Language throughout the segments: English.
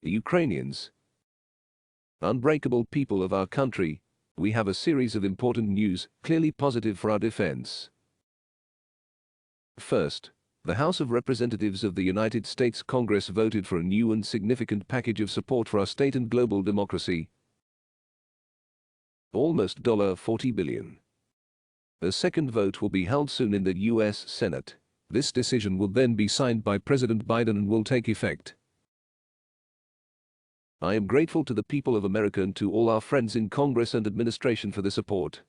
The Ukrainians, unbreakable people of our country, we have a series of important news, clearly positive for our defense. First, the House of Representatives of the United States Congress voted for a new and significant package of support for our state and global democracy. Almost $40 billion. A second vote will be held soon in the U.S. Senate. This decision will then be signed by President Biden and will take effect. I am grateful to the people of America and to all our friends in Congress and administration for the support.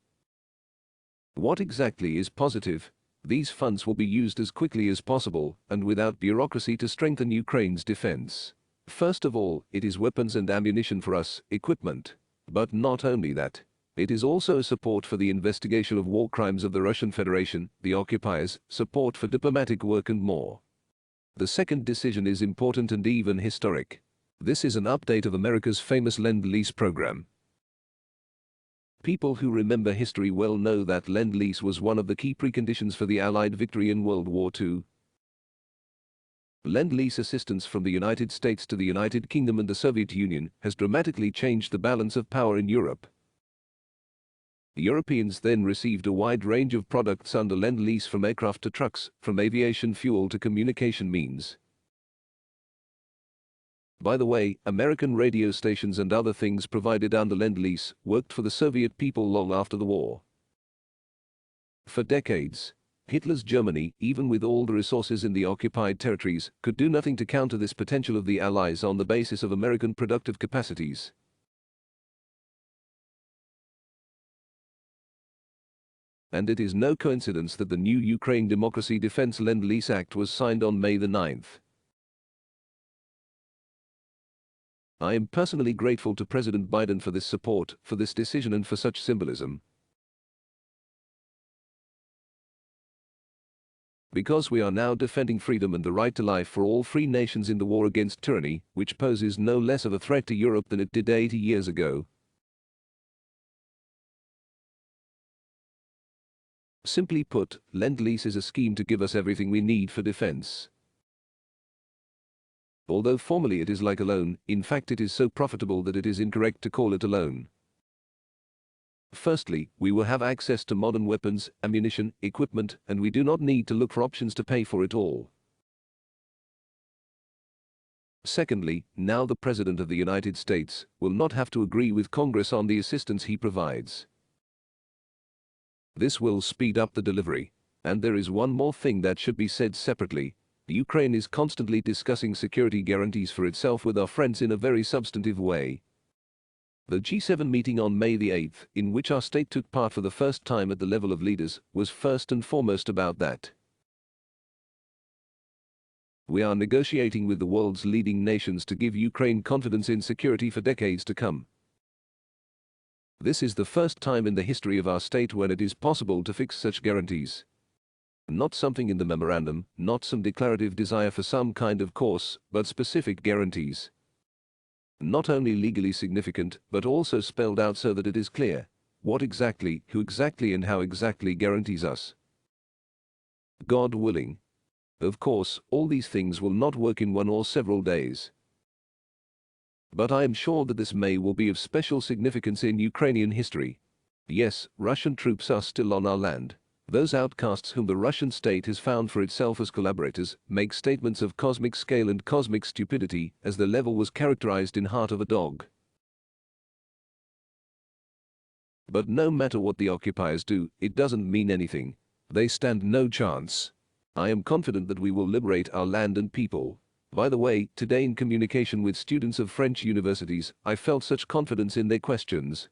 What exactly is positive? These funds will be used as quickly as possible and without bureaucracy to strengthen Ukraine's defense. First of all, it is weapons and ammunition for us, equipment. But not only that. It is also a support for the investigation of war crimes of the Russian Federation, the occupiers, support for diplomatic work and more. The second decision is important and even historic. This is an update of America's famous Lend-Lease program. People who remember history well know that Lend-Lease was one of the key preconditions for the Allied victory in World War II. Lend-Lease assistance from the United States to the United Kingdom and the Soviet Union has dramatically changed the balance of power in Europe. Europeans then received a wide range of products under Lend-Lease, from aircraft to trucks, from aviation fuel to communication means. By the way, American radio stations and other things provided under Lend-Lease worked for the Soviet people long after the war. For decades, Hitler's Germany, even with all the resources in the occupied territories, could do nothing to counter this potential of the Allies on the basis of American productive capacities. And it is no coincidence that the new Ukraine Democracy Defense Lend-Lease Act was signed on May the 9th. I am personally grateful to President Biden for this support, for this decision and for such symbolism. Because we are now defending freedom and the right to life for all free nations in the war against tyranny, which poses no less of a threat to Europe than it did 80 years ago. Simply put, Lend-Lease is a scheme to give us everything we need for defense. Although formally it is like a loan, in fact it is so profitable that it is incorrect to call it a loan. Firstly, we will have access to modern weapons, ammunition, equipment, and we do not need to look for options to pay for it all. Secondly, now the President of the United States will not have to agree with Congress on the assistance he provides. This will speed up the delivery. And there is one more thing that should be said separately. Ukraine is constantly discussing security guarantees for itself with our friends in a very substantive way. The G7 meeting on May the 8th, in which our state took part for the first time at the level of leaders, was first and foremost about that. We are negotiating with the world's leading nations to give Ukraine confidence in security for decades to come. This is the first time in the history of our state when it is possible to fix such guarantees. Not something in the memorandum, not some declarative desire for some kind of course, but specific guarantees. Not only legally significant, but also spelled out so that it is clear what exactly, who exactly and how exactly guarantees us. God willing. Of course, all these things will not work in one or several days. But I am sure that this May will be of special significance in Ukrainian history. Yes, Russian troops are still on our land. Those outcasts whom the Russian state has found for itself as collaborators make statements of cosmic scale and cosmic stupidity, as the level was characterized in Heart of a Dog. But no matter what the occupiers do, it doesn't mean anything. They stand no chance. I am confident that we will liberate our land and people. By the way, today in communication with students of French universities, I felt such confidence in their questions.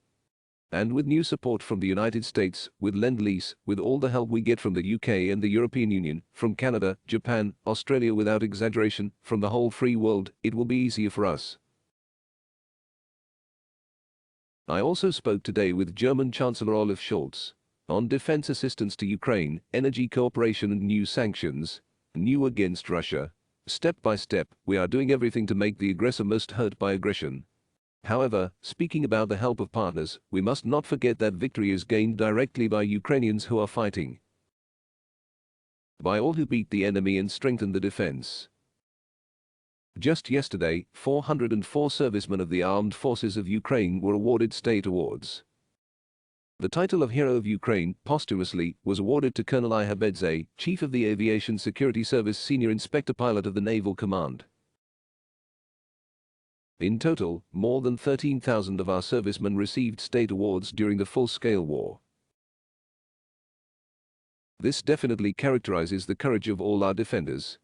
And with new support from the United States, with Lend-Lease, with all the help we get from the UK and the European Union, from Canada, Japan, Australia, without exaggeration, from the whole free world, it will be easier for us. I also spoke today with German Chancellor Olaf Scholz on defense assistance to Ukraine, energy cooperation and new sanctions, new against Russia. Step by step, we are doing everything to make the aggressor most hurt by aggression. However, speaking about the help of partners, we must not forget that victory is gained directly by Ukrainians who are fighting. By all who beat the enemy and strengthen the defense. Just yesterday, 404 servicemen of the Armed Forces of Ukraine were awarded state awards. The title of Hero of Ukraine, posthumously, was awarded to Colonel Ihabedze, Chief of the Aviation Security Service Senior Inspector Pilot of the Naval Command. In total, more than 13,000 of our servicemen received state awards during the full-scale war. This definitely characterizes the courage of all our defenders.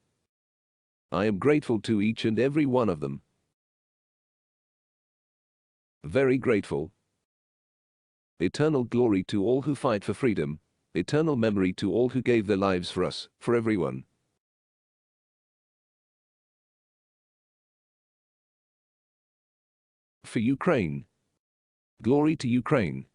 I am grateful to each and every one of them. Very grateful. Eternal glory to all who fight for freedom. Eternal memory to all who gave their lives for us, for everyone. For Ukraine. Glory to Ukraine.